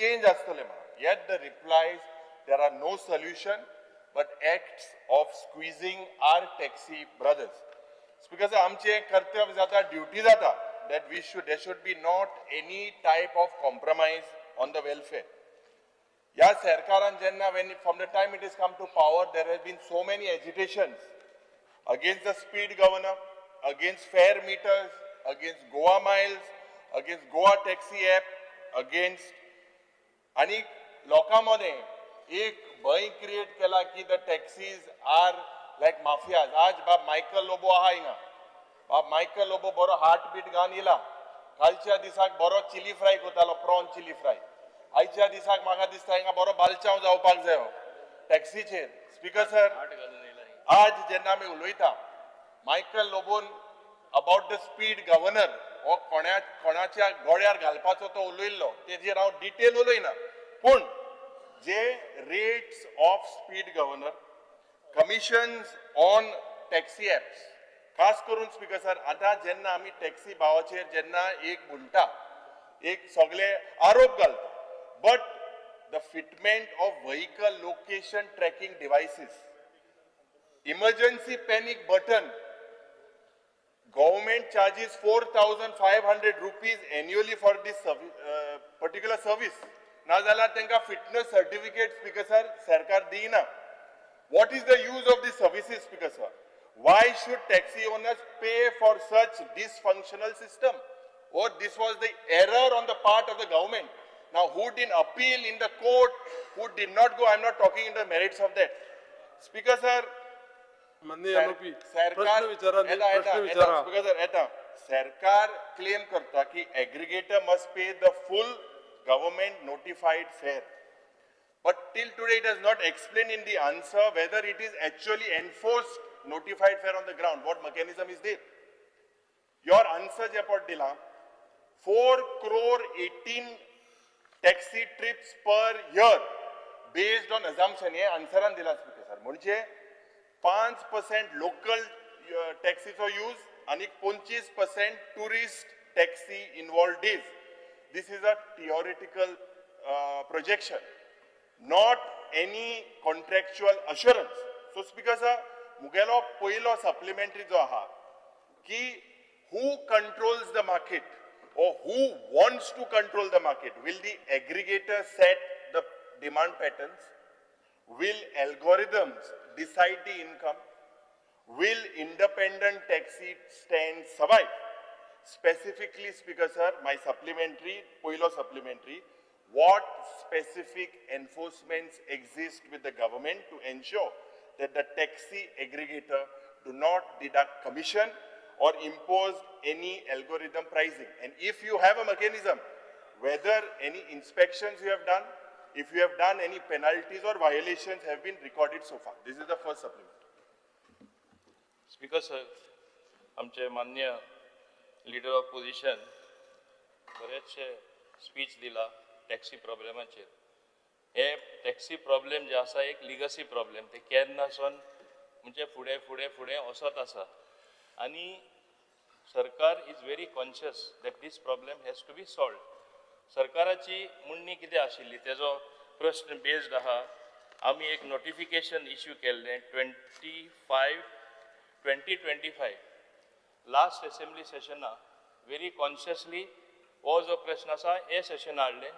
change astale ma. Yet the replies, there are no solution but acts of squeezing our taxi brothers. Because आमचे कर्तव्य जाता, duty जाता, that there should be not any type of compromise on the welfare. Ya Sarkaran Jenna, from the time it has come to power, there have been so many agitations against the speed governor, against fare meters, against Goa miles, against Goa taxi app, against आणि लोकांमध्ये एक भय create केला की the taxis are like mafias. आज बाब Michael Lobo आहा हिंगा. बाब मायकल लोबो बरो हार्टबीट गान इला. कालच्या दिसाक बरो चिली फ्राय कोतालो, प्रॉन चिली फ्राय. आयच्या दिसाक म्हाका दिसता हिंगा बरो बालचाव जावपाक जायो टॅक्सीचेर. स्पीकर सर, आज जेन्ना आमी उलयता मायकल लोबोन अबाउट द स्पीड गव्हर्नर हो कोणाच्या गोळ्यार घालपाचो तो उलयल्लो, तेजेर हांव डिटेल उलयना, पूण जे rates of speed governor, commissions on taxi apps, खास करून स्पीकर सर आता जेन्ना आमी टॅक्सी भावाचेर जेन्ना एक म्हणटा, एक सगळे आरोप घालता, but the fitment of vehicle location tracking devices, emergency panic button, government charges 4,500 rupees annually for this particular service. Na zala tenka fitness certificate, speaker sir, sarkar deena. What is the use of these services, speaker sir? Why should taxi owners pay for such dysfunctional system? Or this was the error on the part of the government. Now who didn't appeal in the court, who did not go, I'm not talking in the merits of that. Speaker sir, सरकार claim करता की aggregator must pay the full government notified fair, but till today it has not explained in the answer whether it is actually enforced notified fare on the ground. What mechanism is there? Your answer jepot dila 4 crore 18 taxi trips per year based on assumption. हे आन्सरान दिला speaker sir, म्हणजे 5% local taxis use and 25% tourist taxi involved days. This is a theoretical projection, not any contractual assurance. So speaker sir, mugelo poilo supplementary jo aha ki who controls the market or who wants to control the market? Will the aggregator set the demand patterns? Will algorithms decide the income? Will independent taxi stands survive? Specifically, speaker sir, my supplementary, Poilo supplementary, what specific enforcements exist with the government to ensure that the taxi aggregator do not deduct commission or impose any algorithm pricing? And if you have a mechanism, whether any inspections you have done, if you have done any penalties or violations have been recorded so far. This is the first supplement. Speaker sir, आमचे मान्य leader of position बरेचशे speech दिला taxi प्रॉब्लेमाचेर. हे taxi problem जे आसा एक legacy problem, ते केन्नासून म्हणजे फुडें फुडें फुडें वचत आसा आनी सरकार is very conscious that this problem has to be solve. सरकाराची म्हणणी कितें आशिल्ली तेजो प्रश्न बेस्ड आहा. आमी एक नोटिफिकेशन इश्यू केल्लें 2025 लास्ट असेंब्ली सेशना व्हेरी कॉन्शियसली हो जो प्रश्न आसा हे सेशन हाडलें,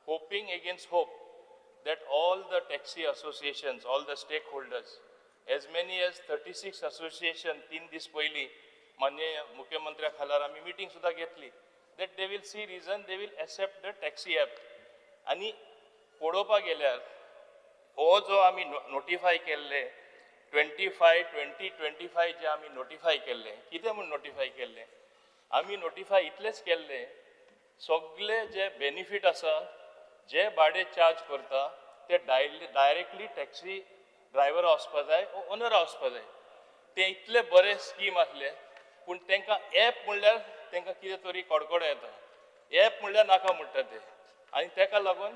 hopping against hope that all the taxi associations, all the stakeholders, as many as 36 association 3 दीस पयलीं माननीय मुख्यमंत्र्या खालार आमी मिटींग सुद्दां घेतली, that they will see reason, they will accept the taxi app. आनी पळोवपाक गेल्यार हो जो आमी नोटिफाय केल्ले 2025 जे आमी नोटिफाय केल्ले, कितें म्हूण नोटिफाय केल्ले? आमी नोटिफाय इतलेंच केल्ले, सगळे जे बेनिफीट आसा, जे भाडे चार्ज करता ते डायरेक्टली टॅक्सी ड्रायव्हर वचपा जाय, ओनर वचपा जाय. ते इतले बरे स्कीम आसले, पूण तांकां एप म्हणल्यार तांकां कितें तरी कडकड येता. एप म्हणल्यार नाका म्हणटा ते. आनी ताका लागून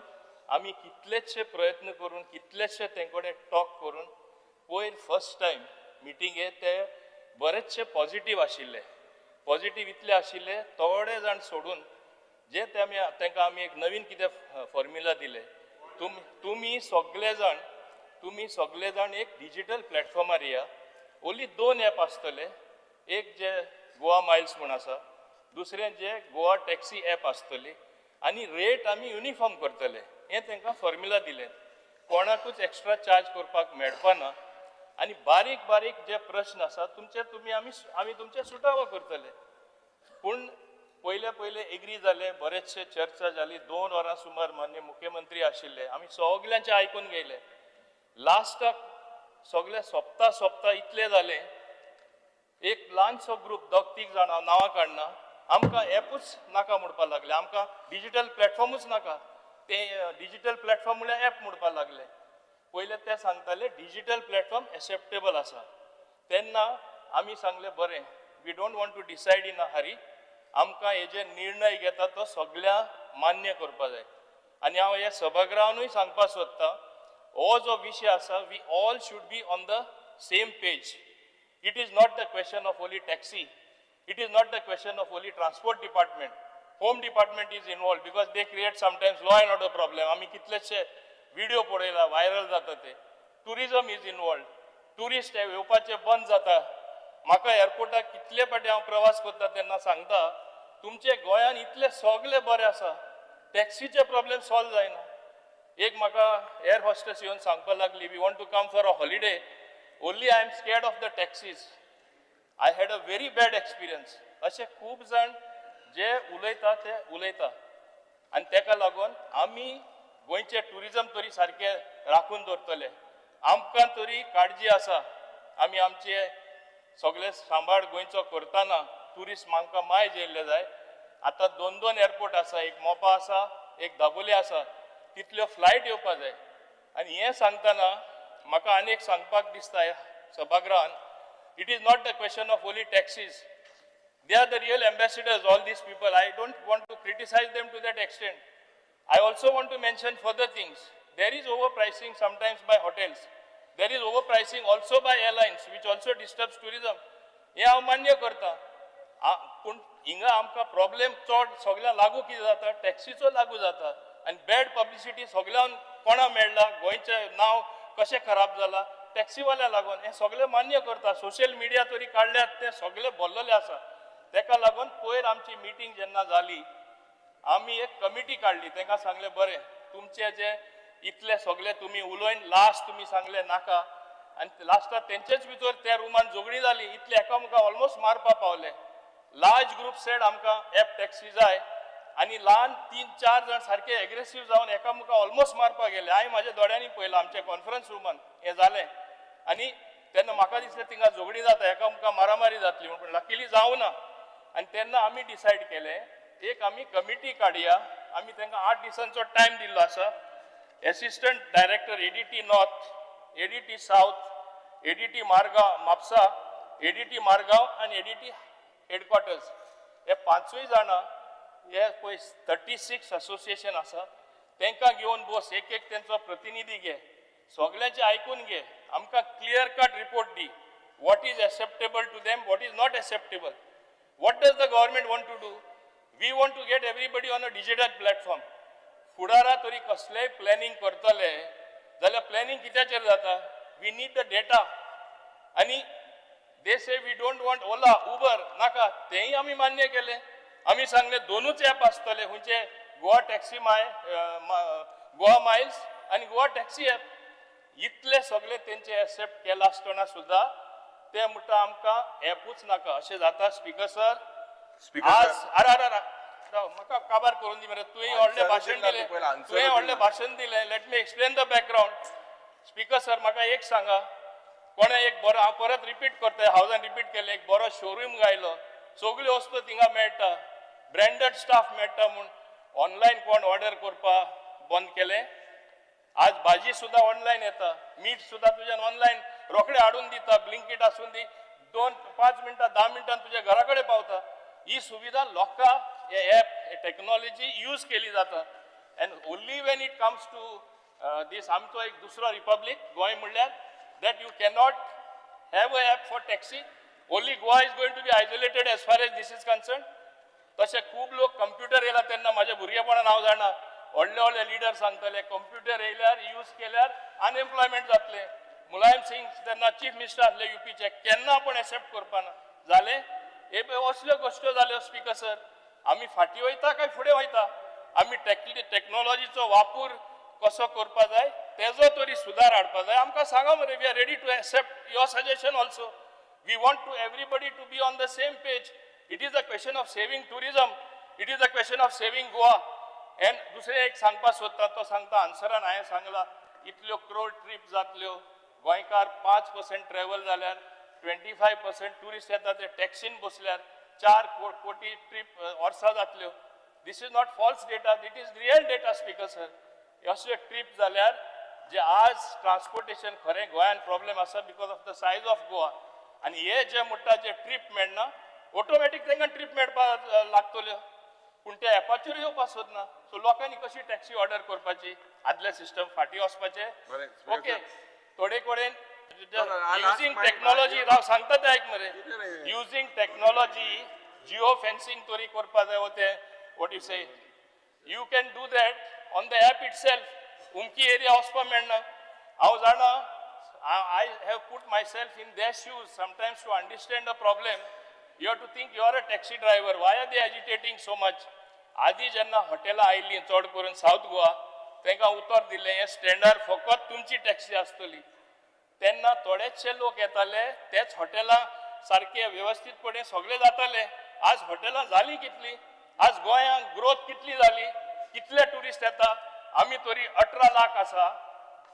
आमी कितलेशे प्रयत्न करून, कितलेशे तेंकडे टॉक करून पयर फर्स्ट टायम मिटिंगे ते बरेचशे पॉझिटीव आशिल्ले. पॉझिटीव इतले आशिल्ले, थोडे जाण सोडून जे तांकां आमी एक नवीन कितें फॉर्म्युला दिले, तुम्ही सगळे जाण एक डिजिटल प्लॅटफॉर्मार या, ओन्ली 2 ॲप आसतले, एक जे गोवा मायल्स म्हूण आसा, दुसरें जे गोवा टॅक्सी ॲप आसतली, आनी रेट आमी युनिफॉर्म करतले. हें तांकां फॉर्म्युला दिलें. कोणाकूच एक्स्ट्रा चार्ज करपाक मेळपाना. आनी बारीक बारीक जे प्रश्न आसा आमी तुमचे सुटावो करतले. पूण पयले एग्री जाले, बरेचशे चर्चा जाली, 2 वरां सुमार मान्य मुख्यमंत्री आशिल्ले, आमी सगल्यांचे आयकून घेयले. लास्टाक सगळे सोंपता इतले जाले, एक ल्हानसो ग्रूप 2-3 जाणां नांवां काडना, आमकां ॲपूच नाका म्हणपाक लागले, आमकां डिजिटल प्लॅटफॉर्मूच नाका. ते डिजिटल प्लॅटफॉर्म म्हळ्यार ॲप म्हणपाक लागले. पयले ते सांगताले डिजिटल प्लॅटफॉर्म एक्सेप्टेबल आसा. तेन्ना आमी सांगले बरें, we don't want to decide in a hurry. आमकां हे जे निर्णय घेता तो सगळ्या मान्य करपा जाय. आनी हांव हे सभागृहानूय सांगपाक सोदतां, हो जो विशय आसा, we all should be on the same page. It is not the question of only taxi. It is not the question of only transport department. Home department is involved because they create sometimes law and order problem. आम्ही कितलेशे video पळयला, viral जाता ते. Tourism is involved. Tourist येवपाचे बंद जाता. म्हाका एअरपोर्टाक कितले फाटी हांव प्रवास करता तेन्ना सांगता, तुमचे गोंयान इतले सगळे बरे आसा, टॅक्सीचे प्रॉब्लेम सॉल्व जायना. एक म्हाका एअर हॉस्टेस येवन सांगपाक लागली, we want to come for a holiday. Only I am scared of the taxis. I had a very bad experience. असे खूप जण जे उलयता ते उलयता. आणि तेका लागून आमी गोंयचे टुरिझम तरी सारखे राखून दवरतले. आमकां तरी काळजी आसा. आमी आमचे सगळे सांबाळ गोंयचो करतना टुरिस्ट आमकां मायज येयल्ले जाय. आतां 2 एअरपोर्ट आसा, एक मोपा आसा, एक दाबोले आसा. तितल्यो फ्लायट येवपा जाय. आनी हें सांगतना म्हाका आनीक सांगपाक दिसता सभागृहान, it is not the question of only taxis. They are the real ambassadors, all these people. I don't want to criticize them to that extent. I also want to mention further things. There is overpricing sometimes by hotels. There is overpricing also by airlines, which also disturbs tourism. हे हांव मान्य करता. पूण हिंगा आमकां problem चड सगळ्यांक लागू कितें जाता, टॅक्सीचो लागू जाता. आनी बॅड पब्लिसिटी सगळ्यांक कोणा मेळ्ळा, गोंयचें नांव कशें खराब जाला, टॅक्सीवाल्या लागून. हे सगळे मान्य करता. सोशल मिडिया तरी काडल्यात, ते सगळे भरलेले आसा. तेका लागून पयर आमची मिटींग जेन्ना जाली, आमी एक कमिटी काडली. तांकां सांगले बरें, तुमचे जे इतले सगळे तुमी उलोवन लास्ट तुमी सांगले नाका, आनी लास्टाक तेंचेच भितर त्या रुमान झगडी जाली. इतले एकामेकांक ऑलमोस्ट मारपा पावले. लार्ज ग्रुप सेड आमकां ॲप टॅक्सी जाय, आनी ल्हान 3-4 जण सारखे एग्रेसीव जावन एकामेकांक ऑलमोस्ट मारपाक गेले. हांवें म्हाज्या दोळ्यांनी पळयलां आमच्या कॉन्फरन्स रुमान हें जालें. आनी तेन्ना म्हाका दिसलें थिंगा झगडी जाता, एकामेकांक मारामारी जातली म्हूण. पूण लकिली जावं ना. आनी तेन्ना आमी डिसायड केलें, एक आमी कमिटी काडया. आमी तांकां 8 दिसांचो टायम दिल्लो आसा. Assistant director ADT north, ADT south, ADT Margao Mapusa, ADT Margao आनी एडीटी हेडक्वॉर्टर्स, हे 5 जाणां, हे पळय 36 असोसिएशन आसा, तांकां घेवन बस, एक तेंचो प्रतिनिधी घे, सगळ्यांचे आयकून घे. आमकां क्लियर कट रिपोर्ट दी. What is acceptable to them, what is not acceptable. What does the government want to do. We want to get everybody on a digital platform. फुडारा तरी कसलेंय प्लॅनिंग करतले जाल्यार प्लॅनिंग कित्याचेर जाता. We need the data. आनी they say we don't want Ola, Uber नाका, तेंय आमी मान्य केलें. आमी सांगले 2च ॲप आसतले, खंयचे गोवा टॅक्सी गोवा मायल्स आनी गोवा टॅक्सी ॲप. इतले सगळे तेंचे एक्सेप्ट केला आसतना सुद्दां ते म्हणटा आमकां ॲपूच नाका. अशें जाता. स्पीकर सर, आज म्हाका काबार करून दी मरे. तुवें व्हडलें भाशण दिलें. Let me explain the background. Speaker sir, म्हाका एक सांगा, कोणे एक बरो, हांव परत रिपीट करता, हांवें रिपीट केलें, एक बरो शोरूम गायलो, सगळ्यो वस्तू थिंगा मेळटा, ब्रँडेड स्टाफ मेळटा म्हूण ऑनलायन कोण ऑर्डर करपा बंद केलें. आज भाजी सुद्धा ऑनलायन येता, मीठ सुद्धा तुज्यान ऑनलायन रोखडे हाडून दिता. ब्लिंकिट आसून दी, 2-5 मिनटां 10 मिनटां तुज्या घरा कडेन पावता. ही सुविधा लोकां हे ॲप, हे टेक्नॉलॉजी यूज केली जाता. And only when it comes to these, आमचो एक दुसरो रिपब्लीक गोंय म्हणल्यार, that you cannot have a app for taxi. Only Goa is going to be isolated as far as this is concerned. तसे खूब लोक computer येयला तेन्ना माझ्या भुरगेपणान हांव जाणा व्हडले व्हडले लिडर सांगतले कंप्युटर येयल्यार यूज केल्यार अनएम्प्लॉयमेंट जातले. मुलायम सिंग तेन्ना चीफ मिनिस्टर आसले युपीचे केन्ना आपण एक्सेप्ट करपाना जाले. हे असल्यो गोश्ट्यो जाल्यो स्पीकर सर. आमी फाटी वयता काय फुडें वयता? आमी टेक्नॉलॉजीचो वापर कसो करपा जाय तेजो तरी सुदार हाडपा जाय. आमकां सांगा मरे, we are ready to accept your suggestion also. We want to everybody to be on the same page. It is a question of saving tourism, it is a question of saving Goa. And दुसरें एक सांगपाक सोदता तो सांगता आन्सरान हांवें सांगला इतल्यो क्रोड trip जातल्यो गोंयकार 5% ट्रॅव्हल जाल्यार 25% टुरिस्ट येता ते टॅक्सीन बसल्यार 4 कोटी ट्रीप वर्सां जातल्यो. This is not false data, that is real data speaker sir. असल्यो ट्रीप जाल्यार जे आज ट्रान्सपोर्टेशन खरें गोंयान प्रॉब्लेम आसा because of the size of Goa. आनी हे जे म्हणटा जे ट्रीप मेळना ऑटोमॅटीक तांकां ट्रीप मेळपाक लागतल्यो. पूण त्या एपाचेर येवपाक सोदना. सो लोकांनी कशी टॅक्सी ऑर्डर करपाची? आदले सिस्टम फाटी वचपाचे. ओके, थोडे कडेन युजींग टेक्नॉलॉजी हांव सांगता ते आयक मरे. युजींग टेक्नॉलॉजी जिओ फेन्सिंग तरी करपा जाय वते what you say. You can do that on the app itself. उमकी एरिया वचपाक मेळना. हांव जाणा, I have put myself in their shoes sometimes to understand the problem. You have to think you are a taxi driver. Why are they agitating so much? आदी जेन्ना हॉटेलां आयलीं चड करून साऊथ गोवा तांकां उतर दिलें हें स्टँडार फकत तुमची टॅक्सी आसतली. तेन्ना थोडेचशे लोक येताले तेच हॉटेलां सारके वेवस्थीतपणे सगळे जाताले. आज हॉटेलां जालीं कितलीं? आज गोंयांत ग्रोथ कितली जाली? कितले टुरिस्ट येता? आमी तरी 18 लाख आसा.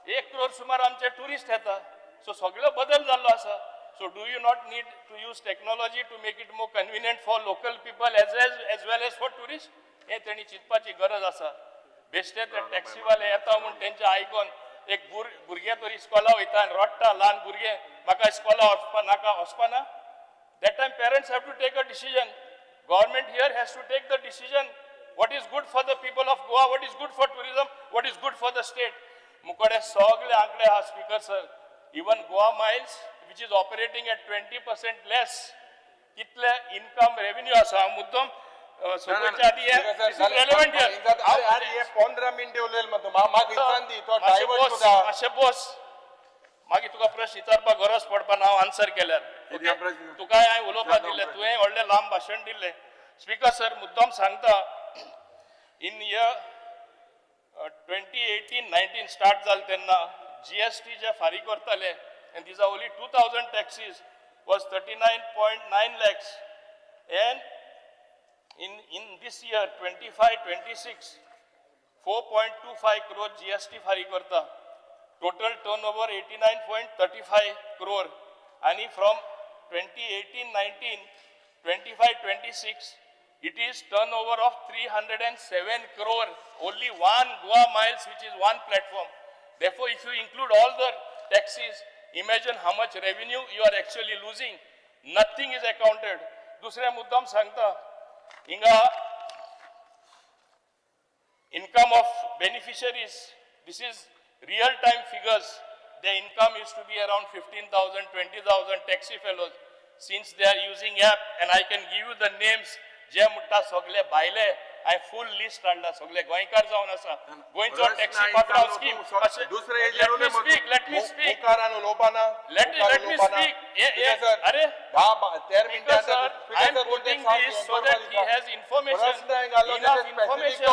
1 करोड सुमार आमचे टुरिस्ट येता. सो सगळो बदल जाल्लो आसा. So do you not need to use technology to make it more convenient for local people as well as for tourist? हे तेणी चिंतपाची गरज आसा. बेश्टे ते टॅक्सीवाले येता म्हूण तेंचे आयकून एक भुरगे तरी इस्कॉला वयता आनी रडटा ल्हान भुरगे म्हाका इस्कॉला वचपा नाका वचपाना. That time parents have to take a decision. Government here has to take the decision. What is good for the people of Goa, what is good for tourism, what is good for the state. मुकडे सगळे आंकडे हा speaker sir. Even Goa Miles which is operating at 20% less कितले income revenue आसा मुद्दम सोबतच्या आधी relevant here. आज हे 15 मिनिटे उलयले मग म्हाका विचार दी तो डायवर्ट सुद्धा मातशें बस. मागीर तुका प्रश्न विचारपाक गरज पडपाना हांव आन्सर केल्यार. तुका हांवें उलोवपाक दिलें, तुवें व्हडलें लांब भाशण दिलें. स्पीकर सर मुद्दम सांगता इन इयर 2018-19 स्टार्ट जालें तेन्ना GST जे फारीक करताले and these are only 2000 taxis was 39.9 lakhs and in this year 25-26 4.25 crore GST फारीक करता. Total turnover 89.35 crore and from 2018-19 25-26 it is turnover of 307 crore. Only one Goa miles which is one platform. Therefore, if you include all the taxis, imagine how much revenue you are actually losing. Nothing is accounted. Dusre muddam sangta. Inga income of beneficiaries. This is real time figures. Their income used to be around 15,000, 20,000 taxi fellows. Since they are using app and I can give you the names. जे म्हणटा सगळे भायले हांवें फूल list हाडला सगळे गोंयकार जावन आसा. गोंयचो टॅक्सी पात्रांव स्कीम. दुसरे लेट मी स्पीक मुखारान उलोवपाना. Let me speak. अरे 13 मिनिटां I am quoting this so that he has information. Enough information.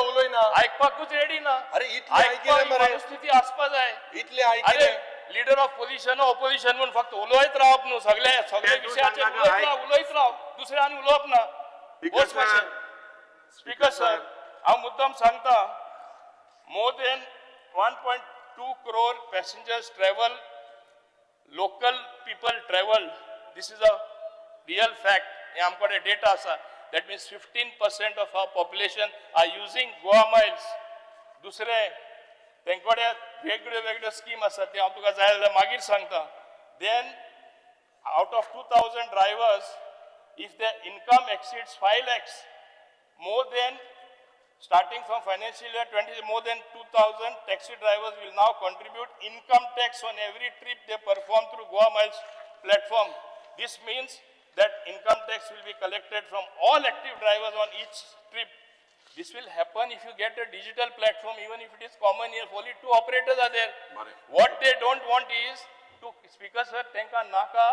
आयकपाकूच रेडी ना. अरे इतले आयकिले मरे. परिस्थिती आसपा जाय. इतले आयकिले. लीडर ऑफ पोजिशन ऑपोजिशन म्हणून फक्त उलयत रावप न्हू. सगळे विशयाचेर उलयत राव. दुसरे आनी उलोवप ना. Speaker sir, हांव मुद्दम सांगता more than 1.2 crore passengers travel, local people travel. This is a real fact. हे आमकडे data आसा. That means 15% of our population are using Goa miles. दुसरे तेंकडे वेगळे वेगळे स्कीम आसा ते हांव तुका जाय जाल्यार मागीर सांगता. Then out of 2000 drivers, if their income exceeds 5 lakhs, more than starting from financial year 20, more than 2,000 taxi drivers will now contribute income tax on every trip they perform through Goa Miles platform. This means that income tax will be collected from all active drivers on each trip. This will happen if you get a digital platform, even if it is common here, only 2 operators are there. What they don't want is to, Speaker sir, tenka naka,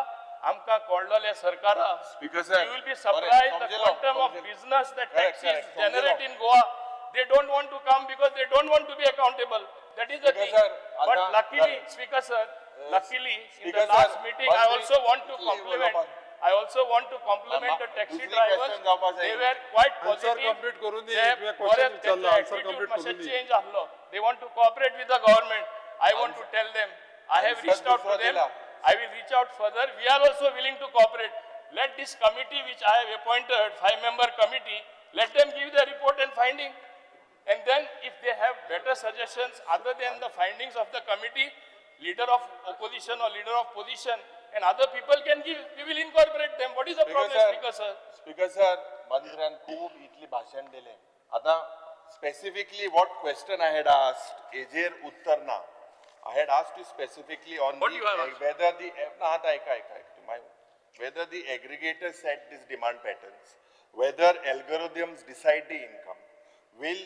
amka kodlale sarkara. Speaker sir, You will be surprised the quantum of business that taxis generate in Goa. They don't want to come because they don't want to be accountable. That is the Speaker thing. sir, But Adha- luckily, Speaker sir, luckily in Speaker the last sir, meeting, I Mantri, also want to please, compliment. Bolopan. I also want to compliment the taxi Dusri drivers. question जावपाक जाय. They were quite Answer positive. complete करून दी. They तुझ्या question विचारला, answer complete attitude करून दी. change ahlo. They want to cooperate with the government. I want to tell them. I have Answer reached out to dusra them. dila. I will reach out further. We are also willing to cooperate. Let this committee, which I have appointed, 5-member committee, let them give the report and finding. And then if they have better suggestions other than the findings of the committee, leader of opposition or leader of position and other people can give, we will incorporate them. What is the problem, Speaker sir? Speaker sir, मंत्र्यान खूब इतली भाषण दिले. आता specifically what question I had asked, हेजेर उत्तर ना. I had asked you specifically on What you have asked? whether the ना आता whether the aggregator set these demand patterns, whether algorithms decide the income, will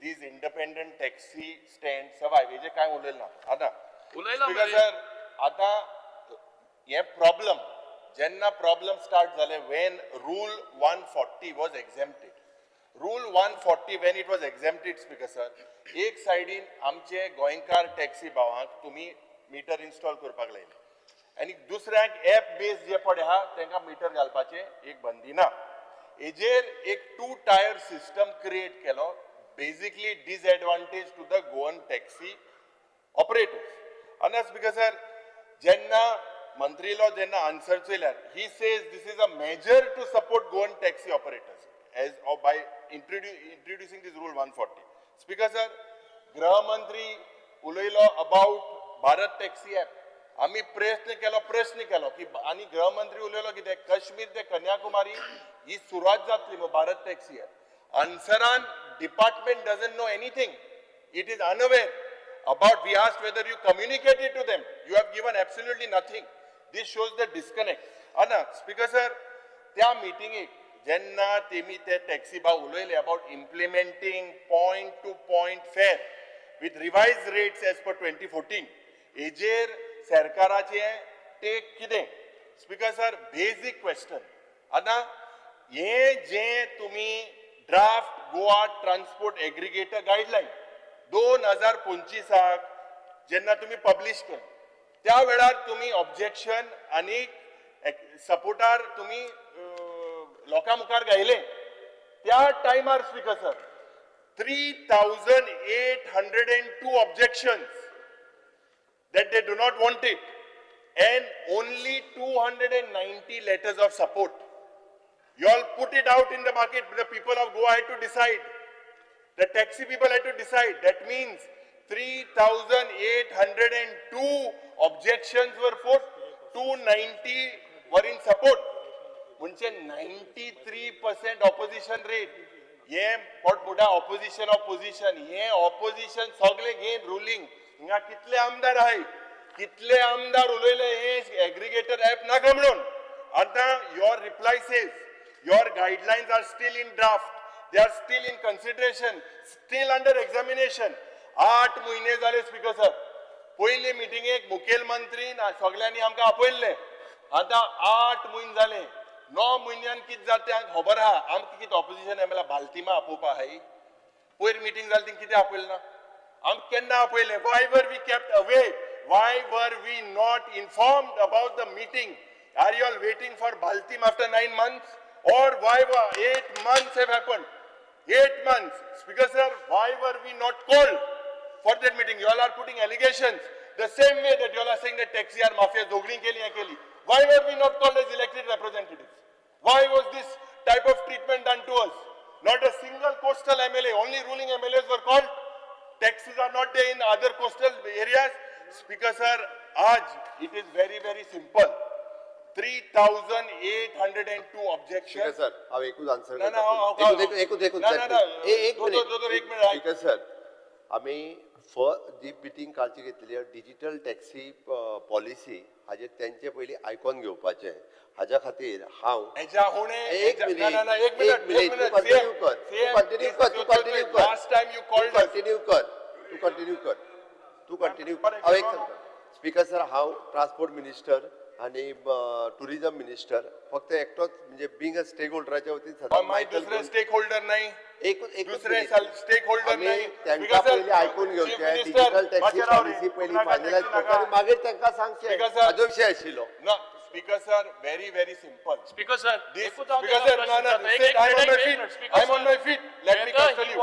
these independent taxi stands survive? हेजे काय उलयला ना. आता उलयला Speaker मरे. sir, आता ये problem, जेन्ना problem start जाले when rule 140 was exempted. Rule 140 when it was exempted, Speaker sir, एक साइडीन आमचे गोंयकार टॅक्सी भावांक तुम्ही मीटर इन्स्टॉल करपाक लायले आनी दुसऱ्यांक ऍप बेस जे पडे आहा तांकां मीटर घालपाचे एक बंदी ना. हेजेर एक 2-tier सिस्टम क्रिएट केलो, basically disadvantage to the Goan taxi operators. And Speaker sir, जेन्ना मंत्रीलो जेन्ना आन्सर चयल्यार, he says this is a measure to support Goan taxi operators as or by introducing this rule 140. Speaker sir, गृह मंत्री उलयलो about Bharat taxi app. आम्ही प्रयत्न केलो की आणि गृह मंत्री उलयलो कितें काश्मीर ते कन्याकुमारी ही सुरवात जातली मग Bharat taxi app. Answeran department doesn't know anything. It is unaware about. We asked whether you communicated to them. You have given absolutely nothing. This shows the disconnect. Anna, Speaker sir, त्या meeting जेन्ना तेमी ते taxi भाव उलयले about implementing point-to-point fare with revised rates as per 2014. हेजेर सरकाराचे take कितें? Speaker sir, basic question. Anna, हे जे तुम्ही draft Goa transport aggregator guideline 2025 जेन्ना तुम्ही पब्लिश केलं त्या वेळार तुम्ही ऑब्जेक्शन आणि सपोर्टार तुम्ही लोकां मुखार गायले. त्या टायमार speaker sir 3,802 objections that they do not want it and only 290 letters of support. You all put it out in the market. The people of Goa had to decide. The taxi people had to decide. That means 3,802 objections were put, 290 were in support. म्हणजे 93% opposition rate. हे पोट मोठा opposition of position. हे opposition सगळे घेन ruling. हिंगा कितले आमदार आहे? कितले आमदार उलयले हे aggregator app नाका म्हणून. आता your reply says your guidelines are still in draft. They are still in consideration, still under examination. 8 महिने झाले स्पीकर सर. पहिले मिटिंगेक मुखेलमंत्री सगळ्यांनी आमकां आपयल्ले. आता 8 महिने झाले. 9 महिन्यान कितें जाता खबर आहा? आमकां कितें ऑपोजिशन एमएलए बाल्तिमा आपोवपा आहाय? पयर मिटिंग जाली ती कितें आपयलें ना? आमकां केन्ना आपयलें? Why were we kept away? Why were we not informed about the meeting? Are you all waiting for Baltim after 9 months? Or why were 8 months have happened? 8 months. Speaker sir, why were we not called for that meeting? You all are putting allegations the same way that you all are saying that taxi are mafia zogni ke liye keli. Why were we not called as elected representatives? Why was this type of treatment done to us? Not a single coastal MLA, only ruling MLAs were called. Taxis are not there in other coastal areas. Speaker sir, it is very, very simple. 3,802 objections. Sir अब एकूच answer एक minute speaker sir आम्ही जी meeting कालची घेतलेली digital taxi policy हाजेर त्यांचे पयलीं आयकोन घेवपाचें हाज्या खातीर हांव एक मिनिट तू कंटिन्यू कर हांव एक सांगता स्पीकर सर हांव ट्रान्सपोर्ट मिनिस्टर आणि टुरिझम मिनिस्टर फक्त एकटोच म्हणजे बिंग अ स्टेक होल्डराच्या वतीन दुसरे स्टेक होल्डर नाही दुसरे स्टेक होल्डर नाही त्यांना पहिले ऐकून घेवचे डिजिटल टॅक्सी पॉलिसी पहिले फायनलाइज करता आणि मागीर तांकां सांगचे हाजो विशय आशिल्लो Speaker sir, very simple. Speaker sir, Speaker sir, I'm on my feet. Let me tell you.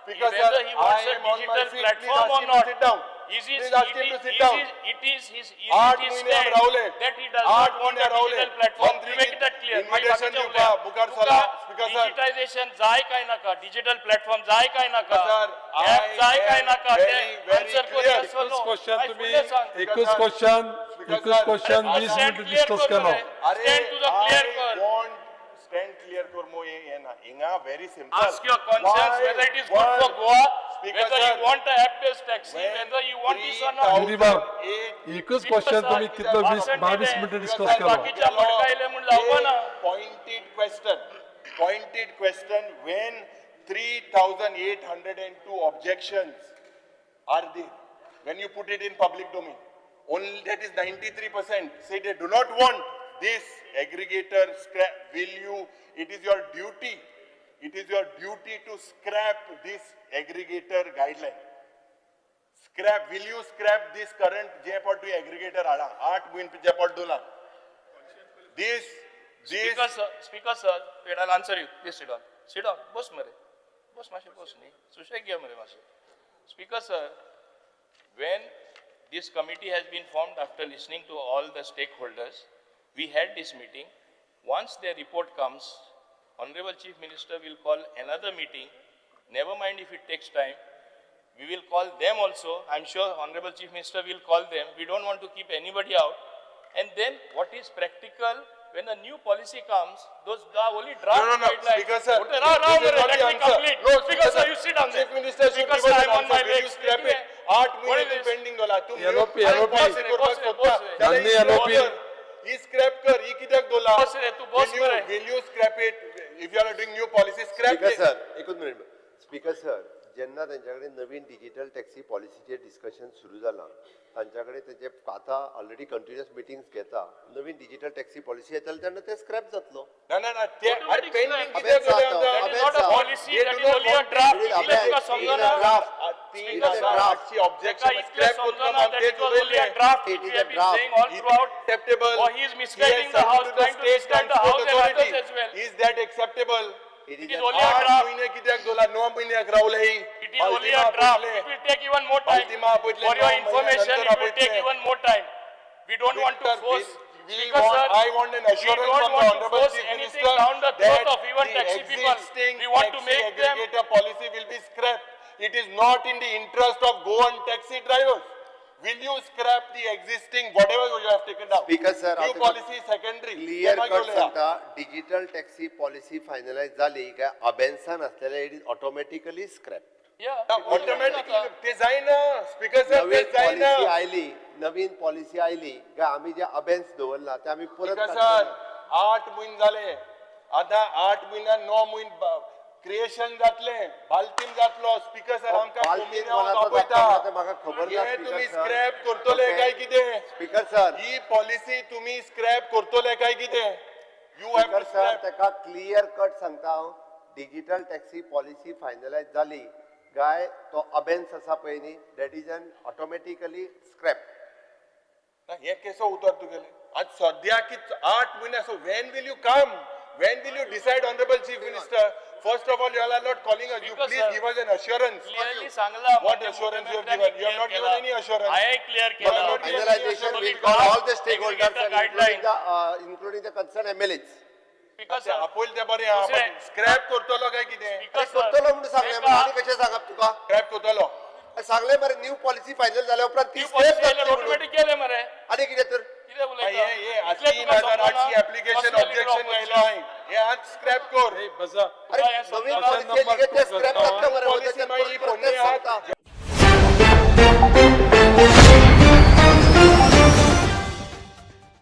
Speaker sir, I am on my feet. Please ask him to sit down. Please ask him to sit down. It is his आठ महीने हम रावले. that he does not want a digital platform. मंत्री Make that clear. invitation दिवपा मुखार चला. Speaker sir. Digitization जाय काय नाका, digital platform जाय काय नाका. Sir, App जाय काय नाका. very Answer clear. yes or no. Question तुम्ही Speaker एकूच क्वेश्चन 20 मिनिट डिस्कस केलो Stand to the clear call. Stand clear कर मो ये ना इंगा very simple. Ask your conscience whether it is good for Goa, Speaker whether sir, you want a app-based taxi, whether you want this or not. गिरीबाब एकूच question तुम्ही तिथलं 22 minute discuss केलो बाकीच्या भटकायले म्हणून जावपा ना. Pointed question when 3,802 objections are there when you put it in public domain. Only that is 93% say they do not want this aggregator scrap. It is your duty to scrap this aggregator guideline. Will you scrap this current J-Pod aggregator ala 8 min J-Pod dola? Speaker sir, wait, I'll answer you. Please sit down. Sit down. Boss mare. Boss mashe boss nahi. Sushek gya mare mashe. Speaker sir, when this committee has been formed after listening to all the stakeholders, we had this meeting. Once their report comes, Honorable Chief Minister will call another meeting. Never mind if it takes time. We will call them also. I'm sure Honorable Chief Minister will call them. We don't want to keep anybody out. And then what is practical, when a new policy comes, those are only draft No, guidelines. Speaker sir. Let me complete. No, Speaker sir, you sit down there. Chief Minister should Speaker give sir, us an I'm on my answer. way. Will you scrap it? 8 What is महीने this? pending दोला. तुम LOP. Janni LOP. He scrap कर. he कित्याक दोला? Boss रे, तू boss मरे. Will you scrap it? If you are doing new policy, scrap speaker it. Sir एकूच minute speaker sir जेन्ना त्यांच्याकडे नवीन digital taxi पॉलिसीचे discussion सुरू जालां तांच्याकडे तेजे आता ऑलरेडी कंटिन्युअस मिटिंग्स घेता नवीन डिजिटल टॅक्सी पॉलिसी येतली तेन्ना ते स्क्रॅप जातलो ना ते Automatic pending scrap. कित्याक That Dola? That is not a policy, that is only a draft. इतले तुका समजना. ची objection इतले scrap करतो समजना that it was only a draft. It is We a have been draft. saying all throughout. acceptable. Or he is misguiding the house, trying to misguide the house and others as well. Is that acceptable? It It is is a only a 8 draft. महीने कित्याक दोला 9 महीन्याक रावले ही It is only a draft. It will take even more time. Ultima आपयतले For your 9 information, it will आपयतले. take even more time. We don't want to force. Speaker sir, I want an assurance we don't from the want to Honorable force Chief anything Minister down the throat that of even the taxi people. existing We want to taxi make them. aggregator policy will be scrapped. It is not in the interest of Goan taxi drivers. Will you scrap the existing whatever you have taken down? Speaker sir, New आता policy secondary. Clear तेव्हा cut घेऊया. सांगता digital taxi policy finalise जाली काय अबेन्सान असलेले it is automatically scrap Yeah. Automatically ते जाईना. Speaker sir, ते नवीन जाईना. पॉलिसी आयली नवीन पॉलिसी आयली काय आम्ही जे अबेन्स दवरला ते आम्ही परत Speaker काडटले. sir, 8 महिने झाले. आता 8 महिन्यात 9 महिने क्रिएशन जातले बाल्टीन जातलो. स्पीकर सर आमकां बाल्टीन कोमिन्या मला तो दाखयता. दाखवला ते म्हाका खबर ना, हे Speaker तुम्ही sir. स्क्रॅप करतले Okay. काय कितें? स्पीकर सर ही पॉलिसी तुम्ही स्क्रॅप करतले काय कितें? You have speaker to sir scrap. ताका क्लियर कट सांगता हांव डिजिटल टॅक्सी पॉलिसी फायनलाइज जाली काय तो अबेन्स आसा पळय न्ही that is an automatically scrap हे केसो उतर तुगेले आज सद्या की 8 महिने so when will you come? When will you decide, Honorable Chief Minister? First of all, you all are not calling us. You Speaker, please sir. give us an assurance. Clearly सांगला. What assurance you have given? You have not given any assurance. I clear केला. Finalization will call all the stakeholders and including the concerned MLAs. Speaker sir. आपोल ते बरे दुसरे- scrap करतलो काय कितें? Speaker sir. करतलो म्हणून सांगले एका- आनी कशें सांगप तुका स्क्रॅप करतलो. सांगले मरे न्यू पॉलिसी फायनल जाल्या उपरांत ती New स्क्रॅप policy जातली म्हणून. automatic केले मरे. आनी कितें तर कितें उलयता? हे इतले तुका 3,800 समजना. ऍप्लिकेशन Personally ऑब्जेक्शन draw आयलो हांवें. हे आज स्क्रॅप कर. बसा अरे तुका हे नवीन समजना. पॉलिसी स्क्रॅप जातले मरे पॉलिसी मागीर परत फोन सांगता आहे